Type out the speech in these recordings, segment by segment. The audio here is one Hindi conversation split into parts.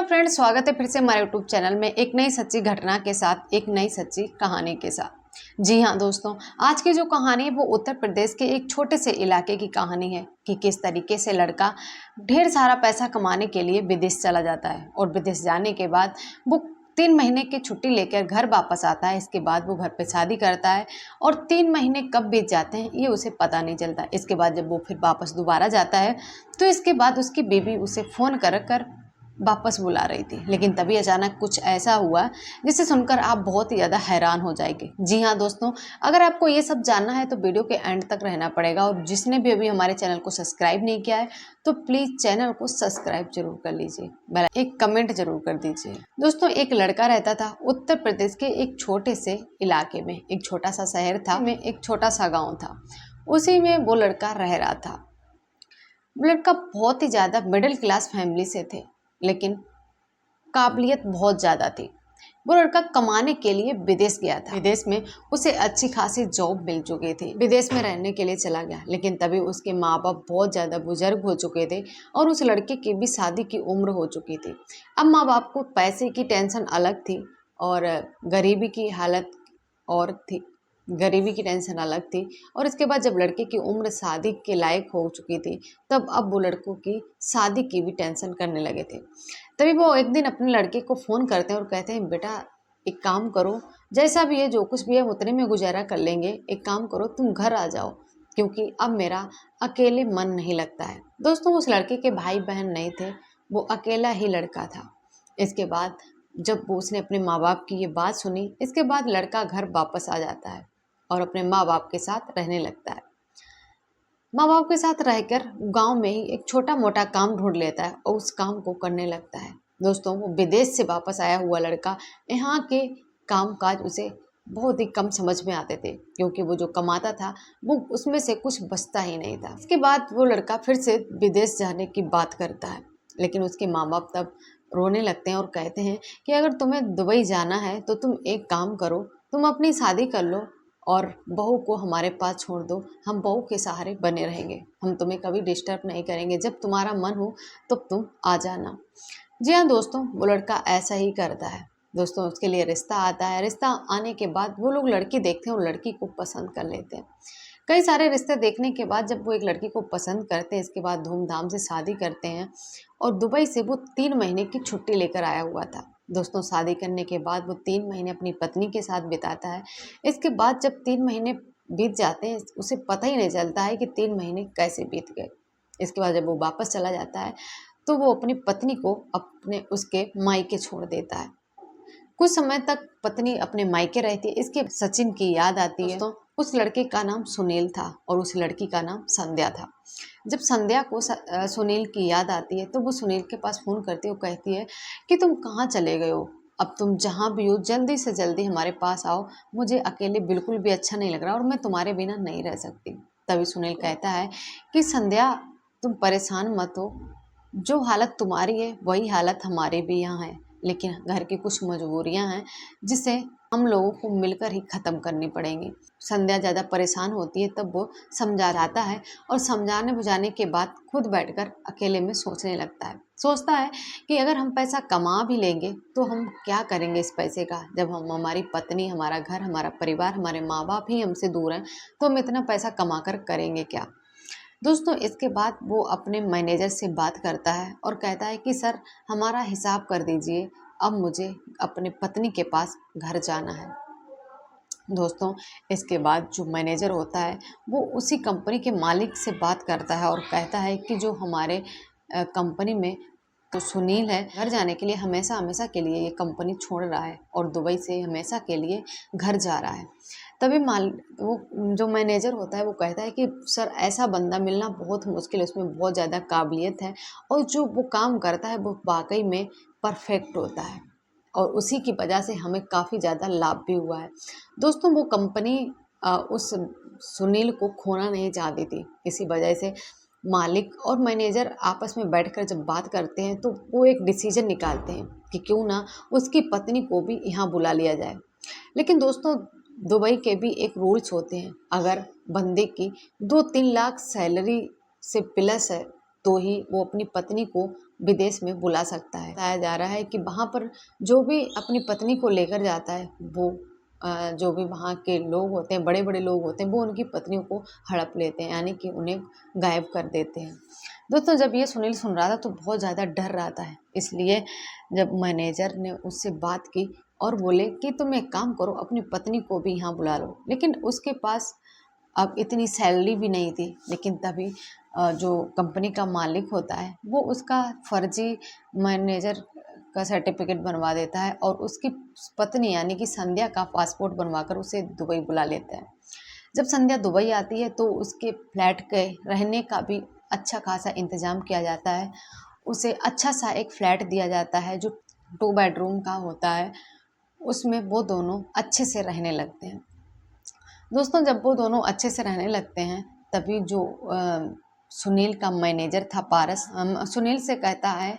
फ्रेंड्स, स्वागत है फिर से हमारे यूट्यूब चैनल में एक नई सच्ची घटना के साथ, एक नई सच्ची कहानी के साथ। जी हाँ दोस्तों, आज की जो कहानी है वो उत्तर प्रदेश के एक छोटे से इलाके की कहानी है कि किस तरीके से लड़का ढेर सारा पैसा कमाने के लिए विदेश चला जाता है और विदेश जाने के बाद वो 3 महीने की छुट्टी लेकर घर वापस आता है। इसके बाद वो घर पे शादी करता है और 3 महीने कब बीत जाते हैं ये उसे पता नहीं चलता। इसके बाद जब वो फिर वापस दोबारा जाता है तो इसके बाद उसकी बीवी उसे फ़ोन कर कर वापस बुला रही थी, लेकिन तभी अचानक कुछ ऐसा हुआ जिसे सुनकर आप बहुत ही ज़्यादा हैरान हो जाएंगे। जी हाँ दोस्तों, अगर आपको ये सब जानना है तो वीडियो के एंड तक रहना पड़ेगा और जिसने भी अभी हमारे चैनल को सब्सक्राइब नहीं किया है तो प्लीज़ चैनल को सब्सक्राइब जरूर कर लीजिए, एक कमेंट जरूर कर दीजिए। दोस्तों, एक लड़का रहता था उत्तर प्रदेश के एक छोटे से इलाके में। एक छोटा सा शहर था, में एक छोटा सा गाँव था, उसी में वो लड़का रह रहा था। वो लड़का बहुत ही ज़्यादा मिडिल क्लास फैमिली से थे, लेकिन काबिलियत बहुत ज़्यादा थी। वो लड़का कमाने के लिए विदेश गया था। विदेश में उसे अच्छी खासी जॉब मिल चुकी थी, विदेश में रहने के लिए चला गया। लेकिन तभी उसके माँ बाप बहुत ज़्यादा बुजुर्ग हो चुके थे और उस लड़के की भी शादी की उम्र हो चुकी थी। अब माँ बाप को पैसे की टेंशन अलग थी और गरीबी की हालत और थी, गरीबी की टेंशन अलग थी। और इसके बाद जब लड़के की उम्र शादी के लायक हो चुकी थी तब अब वो लड़कों की शादी की भी टेंशन करने लगे थे। तभी वो एक दिन अपने लड़के को फ़ोन करते हैं और कहते हैं, बेटा एक काम करो, जैसा भी है जो कुछ भी है उतने में गुजारा कर लेंगे, एक काम करो तुम घर आ जाओ, क्योंकि अब मेरा अकेले मन नहीं लगता है। दोस्तों, उस लड़के के भाई बहन नहीं थे, वो अकेला ही लड़का था। इसके बाद जब वो उसने अपने माँ बाप की ये बात सुनी, इसके बाद लड़का घर वापस आ जाता है और अपने माँ बाप के साथ रहने लगता है। माँ बाप के साथ रहकर गांव में ही एक छोटा मोटा काम ढूंढ लेता है और उस काम को करने लगता है। दोस्तों, वो विदेश से वापस आया हुआ लड़का यहाँ के काम काज उसे बहुत ही कम समझ में आते थे, क्योंकि वो जो कमाता था वो उसमें से कुछ बचता ही नहीं था। इसके बाद वो लड़का फिर से विदेश जाने की बात करता है, लेकिन उसके माँ बाप तब रोने लगते हैं और कहते हैं कि अगर तुम्हें दुबई जाना है तो तुम एक काम करो, तुम अपनी शादी कर लो और बहू को हमारे पास छोड़ दो, हम बहू के सहारे बने रहेंगे, हम तुम्हें कभी डिस्टर्ब नहीं करेंगे, जब तुम्हारा मन हो तब तुम आ जाना। जी हाँ दोस्तों, वो लड़का ऐसा ही करता है। दोस्तों, उसके लिए रिश्ता आता है। रिश्ता आने के बाद वो लोग लड़की देखते हैं और लड़की को पसंद कर लेते हैं। कई सारे रिश्ते देखने के बाद जब वो एक लड़की को पसंद करते हैं, इसके बाद धूमधाम से शादी करते हैं और दुबई से वो 3 महीने की छुट्टी लेकर आया हुआ था। दोस्तों, शादी करने के बाद वो 3 महीने अपनी पत्नी के साथ बिताता है। इसके बाद जब 3 महीने बीत जाते हैं उसे पता ही नहीं चलता है कि 3 महीने कैसे बीत गए। इसके बाद जब वो वापस चला जाता है तो वो अपनी पत्नी को अपने उसके मायके छोड़ देता है। कुछ समय तक पत्नी अपने मायके रहती है। इसके सचिन की याद आती है। दोस्तों, उस लड़के का नाम सुनील था और उस लड़की का नाम संध्या था। जब संध्या को सुनील की याद आती है तो वो सुनील के पास फ़ोन करती है और कहती है कि तुम कहाँ चले गए हो, अब तुम जहाँ भी हो जल्दी से जल्दी हमारे पास आओ, मुझे अकेले बिल्कुल भी अच्छा नहीं लग रहा और मैं तुम्हारे बिना नहीं रह सकती। तभी सुनील कहता है कि संध्या, तुम परेशान मत हो, जो हालत तुम्हारी है वही हालत हमारे भी यहाँ है, लेकिन घर की कुछ मजबूरियाँ हैं जिसे हम लोगों को मिलकर ही ख़त्म करनी पड़ेंगी। संध्या ज़्यादा परेशान होती है तब वो समझाता है और समझाने बुझाने के बाद खुद बैठकर अकेले में सोचने लगता है। सोचता है कि अगर हम पैसा कमा भी लेंगे तो हम क्या करेंगे इस पैसे का, जब हम हमारी पत्नी, हमारा घर, हमारा परिवार, हमारे माँ बाप ही हमसे दूर हैं तो हम इतना पैसा कमा कर करेंगे क्या। दोस्तों, इसके बाद वो अपने मैनेजर से बात करता है और कहता है कि सर, हमारा हिसाब कर दीजिए, अब मुझे अपने पत्नी के पास घर जाना है। दोस्तों, इसके बाद जो मैनेजर होता है वो उसी कंपनी के मालिक से बात करता है और कहता है कि जो हमारे कंपनी में तो सुनील है, घर जाने के लिए हमेशा हमेशा के लिए ये कंपनी छोड़ रहा है और दुबई से हमेशा के लिए घर जा रहा है। तभी वो जो मैनेजर होता है वो कहता है कि सर, ऐसा बंदा मिलना बहुत मुश्किल है, उसमें बहुत ज़्यादा काबिलियत है और जो वो काम करता है वो वाकई में परफेक्ट होता है और उसी की वजह से हमें काफ़ी ज़्यादा लाभ भी हुआ है। दोस्तों, वो कंपनी उस सुनील को खोना नहीं चाहती थी। इसी वजह से मालिक और मैनेजर आपस में बैठकर जब बात करते हैं तो वो एक डिसीजन निकालते हैं कि क्यों ना उसकी पत्नी को भी यहाँ बुला लिया जाए। लेकिन दोस्तों, दुबई के भी एक रूल्स होते हैं, अगर बंदे की 2-3 लाख सैलरी से प्लस है तो ही वो अपनी पत्नी को विदेश में बुला सकता है। बताया जा रहा है कि वहाँ पर जो भी अपनी पत्नी को लेकर जाता है वो जो भी वहाँ के लोग होते हैं, बड़े बड़े लोग होते हैं, वो उनकी पत्नियों को हड़प लेते हैं, यानी कि उन्हें गायब कर देते हैं। दोस्तों जब ये सुनील सुन रहा था तो बहुत ज़्यादा डर रहा था, इसलिए जब मैनेजर ने उससे बात की और बोले कि तुम एक काम करो, अपनी पत्नी को भी यहाँ बुला लो, लेकिन उसके पास अब इतनी सैलरी भी नहीं थी। लेकिन तभी जो कंपनी का मालिक होता है वो उसका फर्जी मैनेजर का सर्टिफिकेट बनवा देता है और उसकी पत्नी यानी कि संध्या का पासपोर्ट बनवाकर उसे दुबई बुला लेता है। जब संध्या दुबई आती है तो उसके फ्लैट के रहने का भी अच्छा खासा इंतजाम किया जाता है। उसे अच्छा सा एक फ्लैट दिया जाता है जो 2 बेडरूम का होता है, उसमें वो दोनों अच्छे से रहने लगते हैं। दोस्तों जब वो दोनों अच्छे से रहने लगते हैं तभी जो सुनील का मैनेजर था पारस, सुनील से कहता है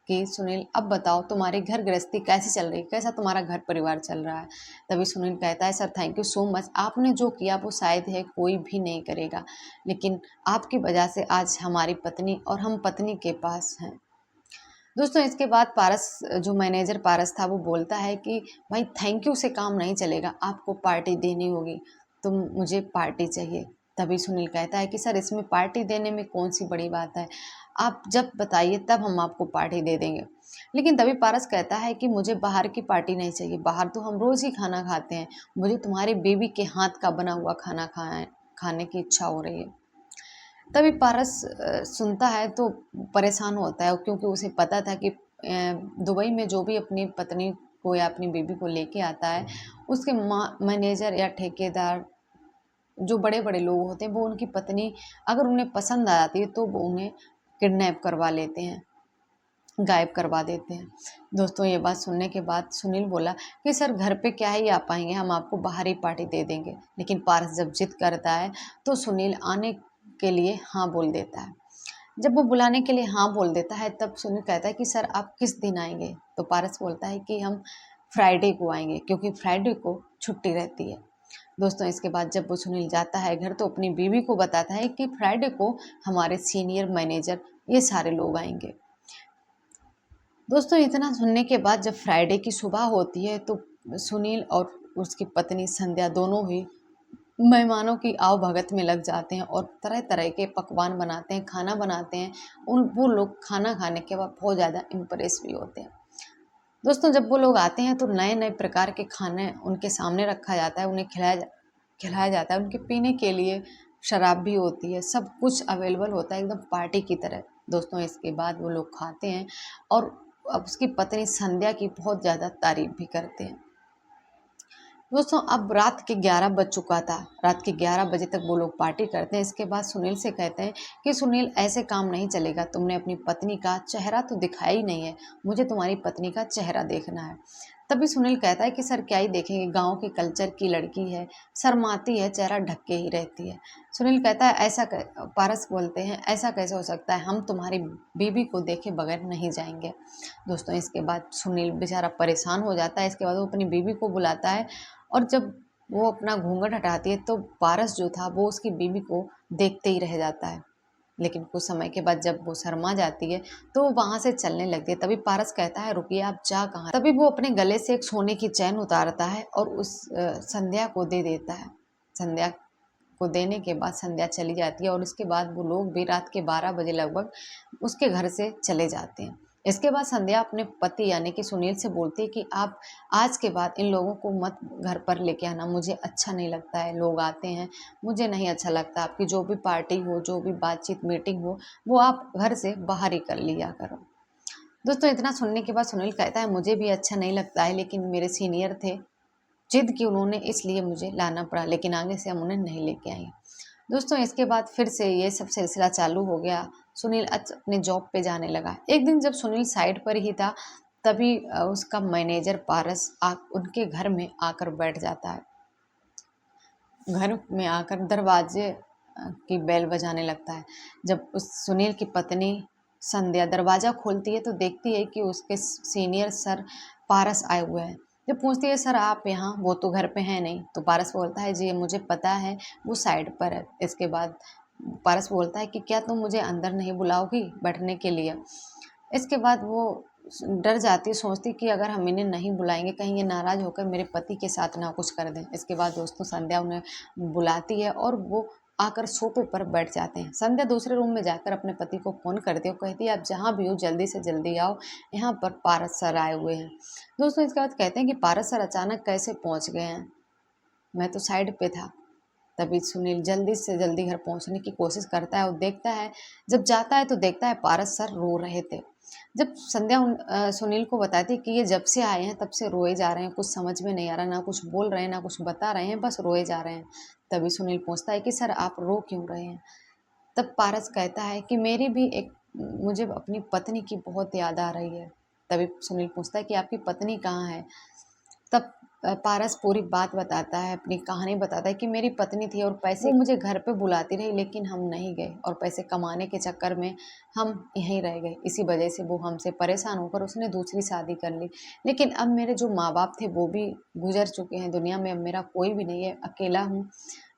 कि सुनील अब बताओ तुम्हारी घर गृहस्थी कैसी चल रही है, कैसा तुम्हारा घर परिवार चल रहा है। तभी सुनील कहता है sir thank you so much, आपने जो किया वो शायद है कोई भी नहीं करेगा, लेकिन आपकी वजह से आज हमारी पत्नी और हम पत्नी के पास हैं। दोस्तों इसके बाद पारस, जो मैनेजर पारस था, वो बोलता है कि भाई थैंक यू से काम नहीं चलेगा, आपको पार्टी देनी होगी, तो मुझे पार्टी चाहिए। तभी सुनील कहता है कि सर इसमें पार्टी देने में कौन सी बड़ी बात है, आप जब बताइए तब हम आपको पार्टी दे देंगे। लेकिन तभी पारस कहता है कि मुझे बाहर की पार्टी नहीं चाहिए, बाहर तो हम रोज़ ही खाना खाते हैं, मुझे तुम्हारे बेबी के हाथ का बना हुआ खाना खाने की इच्छा हो रही है। तभी पारस सुनता है तो परेशान होता है, क्योंकि उसे पता था कि दुबई में जो भी अपनी पत्नी को या अपनी बेबी को लेके आता है उसके मैनेजर या ठेकेदार, जो बड़े बड़े लोग होते हैं, वो उनकी पत्नी अगर उन्हें पसंद आ जाती है तो वो उन्हें किडनैप करवा लेते हैं, गायब करवा देते हैं। दोस्तों ये बात सुनने के बाद सुनील बोला कि सर घर पे क्या ही आ पाएंगे, हम आपको बाहर ही पार्टी दे देंगे। लेकिन पारस जब जिद करता है तो सुनील आने के लिए हाँ बोल देता है। जब वो बुलाने के लिए हाँ बोल देता है तब सुनील कहता है कि सर आप किस दिन आएंगे। तो पारस बोलता है कि हम फ्राइडे को आएंगे, क्योंकि फ्राइडे को छुट्टी रहती है। दोस्तों इसके बाद जब वो सुनील जाता है घर तो अपनी बीवी को बताता है कि फ्राइडे को हमारे सीनियर मैनेजर ये सारे लोग आएंगे। दोस्तों इतना सुनने के बाद जब फ्राइडे की सुबह होती है तो सुनील और उसकी पत्नी संध्या दोनों ही मेहमानों की आव भगत में लग जाते हैं और तरह तरह के पकवान बनाते हैं, खाना बनाते हैं। वो लोग खाना खाने के बाद बहुत ज़्यादा इम्प्रेस भी होते हैं। दोस्तों जब वो लोग आते हैं तो नए नए प्रकार के खाने उनके सामने रखा जाता है, उन्हें खिलाया जाता है। उनके पीने के लिए शराब भी होती है, सब कुछ अवेलेबल होता है एकदम पार्टी की तरह। दोस्तों इसके बाद वो लोग खाते हैं और अब उसकी पत्नी संध्या की बहुत ज़्यादा तारीफ भी करते हैं। दोस्तों अब रात के 11 बज चुका था, रात के 11 बजे तक वो लोग पार्टी करते हैं। इसके बाद सुनील से कहते हैं कि सुनील ऐसे काम नहीं चलेगा, तुमने अपनी पत्नी का चेहरा तो दिखाया ही नहीं है, मुझे तुम्हारी पत्नी का चेहरा देखना है। तभी सुनील कहता है कि सर क्या ही देखेंगे, गांव के कल्चर की लड़की है, शर्माती है, चेहरा ढक के ही रहती है। सुनील कहता है पारस बोलते हैं ऐसा कैसे हो सकता है, हम तुम्हारी बीबी को देखे बगैर नहीं जाएंगे। दोस्तों इसके बाद सुनील बेचारा परेशान हो जाता है। इसके बाद वो अपनी बीबी को बुलाता है और जब वो अपना घूंघट हटाती है तो पारस जो था वो उसकी बीवी को देखते ही रह जाता है। लेकिन कुछ समय के बाद जब वो शर्मा जाती है तो वो वहाँ से चलने लगती है। तभी पारस कहता है रुकिए आप जा कहाँ। तभी वो अपने गले से एक सोने की चैन उतारता है और उस संध्या को दे देता है। संध्या को देने के बाद संध्या चली जाती है और उसके बाद वो लोग भी रात के 12 बजे लगभग उसके घर से चले जाते हैं। इसके बाद संध्या अपने पति यानी कि सुनील से बोलती है कि आप आज के बाद इन लोगों को मत घर पर लेके आना, मुझे अच्छा नहीं लगता है, लोग आते हैं, मुझे नहीं अच्छा लगता। आपकी जो भी पार्टी हो, जो भी बातचीत मीटिंग हो, वो आप घर से बाहर ही कर लिया करो। दोस्तों इतना सुनने के बाद सुनील कहता है मुझे भी अच्छा नहीं लगता है, लेकिन मेरे सीनियर थे, जिद की उन्होंने, इसलिए मुझे लाना पड़ा, लेकिन आगे से हम उन्हें नहीं लेके आए। दोस्तों इसके बाद फिर से ये सब सिलसिला चालू हो गया। सुनील अपने जॉब पे जाने लगा। एक दिन जब सुनील साइड पर ही था तभी उसका मैनेजर पारस उनके घर में आकर बैठ जाता है। घर में आकर दरवाजे की बेल बजाने लगता है। जब उस सुनील की पत्नी संध्या दरवाज़ा खोलती है तो देखती है कि उसके सीनियर सर पारस आए हुए हैं। जब पूछती है सर आप यहाँ, वो तो घर पे हैं नहीं। तो पारस बोलता है जी मुझे पता है, वो साइड पर है। इसके बाद पारस बोलता है कि क्या तुम मुझे अंदर नहीं बुलाओगी बैठने के लिए। इसके बाद वो डर जाती है, सोचती कि अगर हम इन्हें नहीं बुलाएंगे कहीं ये नाराज़ होकर मेरे पति के साथ ना कुछ कर दें। इसके बाद दोस्तों संध्या उन्हें बुलाती है और वो आकर सोफे पर बैठ जाते हैं। संध्या दूसरे रूम में जाकर अपने पति को फ़ोन करती है और कहती है आप जहाँ भी हो जल्दी से जल्दी आओ, यहाँ पर पारस सर आए हुए हैं। दोस्तों इसके बाद कहते हैं कि पारस सर अचानक कैसे पहुँच गए हैं, मैं तो साइड पे था। तभी सुनील जल्दी से जल्दी घर पहुंचने की कोशिश करता है और देखता है, जब जाता है तो देखता है पारस सर रो रहे थे। जब संध्या सुनील को बताती है कि ये जब से आए हैं तब से रोए जा रहे हैं, कुछ समझ में नहीं आ रहा, ना कुछ बोल रहे हैं ना कुछ बता रहे हैं, बस रोए जा रहे हैं। तभी सुनील पूछता है कि सर आप रो क्यों रहे हैं। तब पारस कहता है कि मुझे अपनी पत्नी की बहुत याद आ रही है। तभी सुनील पूछता है कि आपकी पत्नी कहाँ है। तब पारस पूरी बात बताता है, अपनी कहानी बताता है कि मेरी पत्नी थी और पैसे मुझे घर पे बुलाती रही लेकिन हम नहीं गए और पैसे कमाने के चक्कर में हम यहीं रह गए। इसी वजह से वो हमसे परेशान होकर उसने दूसरी शादी कर ली। लेकिन अब मेरे जो माँ बाप थे वो भी गुजर चुके हैं दुनिया में, अब मेरा कोई भी नहीं है, अकेला हूँ।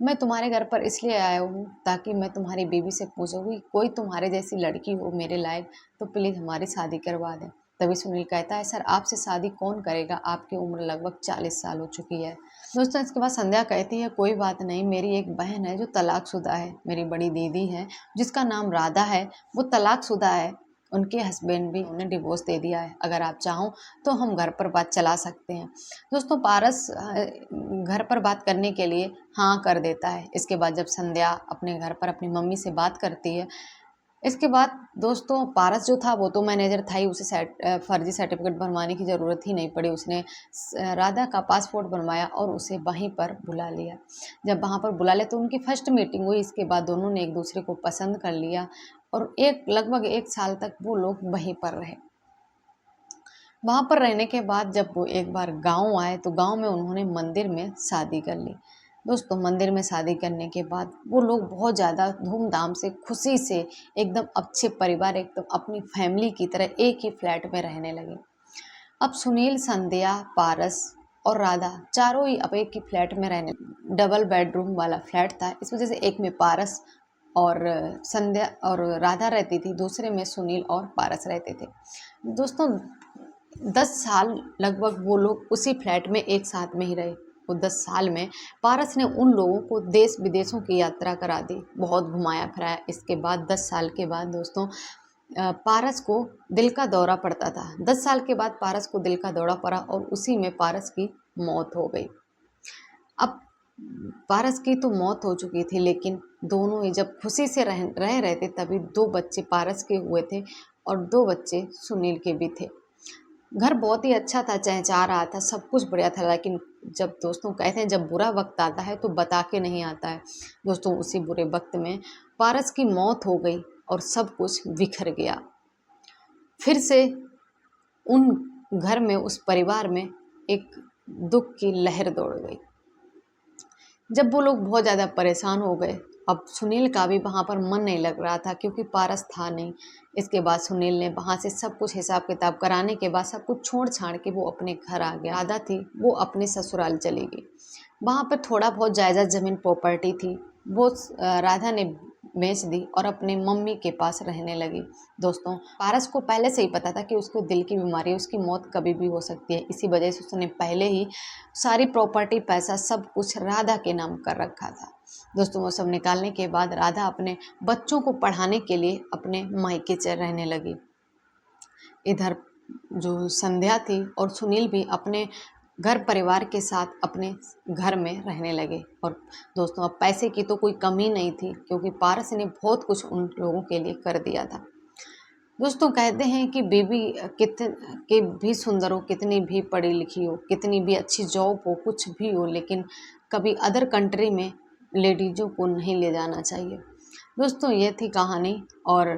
मैं तुम्हारे घर पर इसलिए आया हूँ ताकि मैं तुम्हारी बीवी से पूछूँ कि कोई तुम्हारे जैसी लड़की हो मेरे लायक तो प्लीज़ हमारी शादी करवा दें। तभी सुनील कहता है सर आपसे शादी कौन करेगा, आपकी उम्र लगभग 40 साल हो चुकी है। दोस्तों इसके बाद संध्या कहती है कोई बात नहीं, मेरी एक बहन है जो तलाकशुदा है, मेरी बड़ी दीदी है जिसका नाम राधा है, वो तलाकशुदा है, उनके हस्बैंड भी उन्हें डिवोर्स दे दिया है, अगर आप चाहो तो हम घर पर बात चला सकते हैं। दोस्तों पारस घर पर बात करने के लिए हाँ कर देता है। इसके बाद जब संध्या अपने घर पर अपनी मम्मी से बात करती है, इसके बाद दोस्तों पारस जो था वो तो मैनेजर था ही, उसे फर्जी सर्टिफिकेट बनवाने की ज़रूरत ही नहीं पड़ी। उसने राधा का पासपोर्ट बनवाया और उसे वहीं पर बुला लिया। जब वहाँ पर बुला लिया तो उनकी फर्स्ट मीटिंग हुई। इसके बाद दोनों ने एक दूसरे को पसंद कर लिया और लगभग 1 साल तक वो लोग वहीं पर रहे। वहाँ पर रहने के बाद जब वो एक बार गाँव आए तो गाँव में उन्होंने मंदिर में शादी कर ली। दोस्तों मंदिर में शादी करने के बाद वो लोग बहुत ज़्यादा धूमधाम से खुशी से एकदम अच्छे परिवार, एकदम अपनी फैमिली की तरह एक ही फ्लैट में रहने लगे। अब सुनील, संध्या, पारस और राधा चारों ही अब एक ही फ्लैट में रहने, डबल बेडरूम वाला फ्लैट था। इस वजह से एक में पारस और संध्या और राधा रहती थी, दूसरे में सुनील और पारस रहते थे। दोस्तों 10 साल लगभग वो लोग उसी फ्लैट में एक साथ में ही रहे। वो 10 साल में पारस ने उन लोगों को देश विदेशों की यात्रा करा दी, बहुत घुमाया फिराया। इसके बाद 10 साल के बाद दोस्तों पारस को दिल का दौरा पड़ता था। 10 साल के बाद पारस को दिल का दौरा पड़ा और उसी में पारस की मौत हो गई। अब पारस की तो मौत हो चुकी थी लेकिन दोनों ही जब खुशी से रह रहे थे तभी 2 बच्चे पारस के हुए थे और 2 बच्चे सुनील के भी थे। घर बहुत ही अच्छा था, चहचहा रहा था, सब कुछ बढ़िया था। लेकिन जब दोस्तों कहते हैं जब बुरा वक्त आता है तो बता के नहीं आता है। दोस्तों उसी बुरे वक्त में पारस की मौत हो गई और सब कुछ बिखर गया। फिर से उन घर में, उस परिवार में एक दुख की लहर दौड़ गई। जब वो लोग बहुत ज़्यादा परेशान हो गए, अब सुनील का भी वहाँ पर मन नहीं लग रहा था क्योंकि पारस था नहीं। इसके बाद सुनील ने वहाँ से सब कुछ हिसाब किताब कराने के बाद सब कुछ छोड़ छाड़ के वो अपने घर आ गया। राधा थी वो अपने ससुराल चली गई। वहाँ पर थोड़ा बहुत जायदाद ज़मीन प्रॉपर्टी थी वो राधा ने बेच दी और अपने मम्मी के पास रहने लगी। दोस्तों पारस को पहले से ही पता था कि उसको दिल की बीमारी है, उसकी मौत कभी भी हो सकती है। इसी वजह से उसने पहले ही सारी प्रॉपर्टी, पैसा, सब कुछ राधा के नाम कर रखा था। दोस्तों वो सब निकालने के बाद राधा अपने बच्चों को पढ़ाने के लिए अपने मायके रहने लगी। इधर जो संध्या थी और सुनील भी अपने घर परिवार के साथ अपने घर में रहने लगे। और दोस्तों अब पैसे की तो कोई कमी नहीं थी क्योंकि पारस ने बहुत कुछ उन लोगों के लिए कर दिया था। दोस्तों कहते हैं कि बीवी के भी सुंदर हो, कितनी भी पढ़ी लिखी हो, कितनी भी अच्छी जॉब हो, कुछ भी हो, लेकिन कभी अदर कंट्री में लेडीज़ों को नहीं ले जाना चाहिए। दोस्तों ये थी कहानी और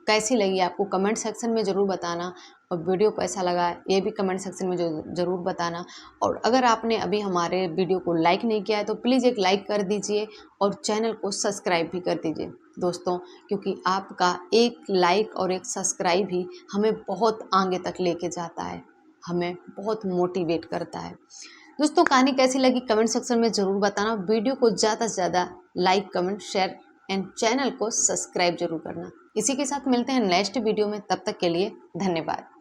कैसी लगी आपको कमेंट सेक्शन में ज़रूर बताना और वीडियो कैसा लगा ये भी कमेंट सेक्शन में ज़रूर बताना। और अगर आपने अभी हमारे वीडियो को लाइक नहीं किया है तो प्लीज़ एक लाइक कर दीजिए और चैनल को सब्सक्राइब भी कर दीजिए दोस्तों, क्योंकि आपका एक लाइक और एक सब्सक्राइब ही हमें बहुत आगे तक लेके जाता है, हमें बहुत मोटिवेट करता है। दोस्तों कहानी कैसी लगी कमेंट सेक्शन में ज़रूर बताना। वीडियो को ज़्यादा से ज़्यादा like, comment, share and channel को सब्सक्राइब जरूर करना। इसी के साथ मिलते हैं नेक्स्ट वीडियो में, तब तक के लिए धन्यवाद।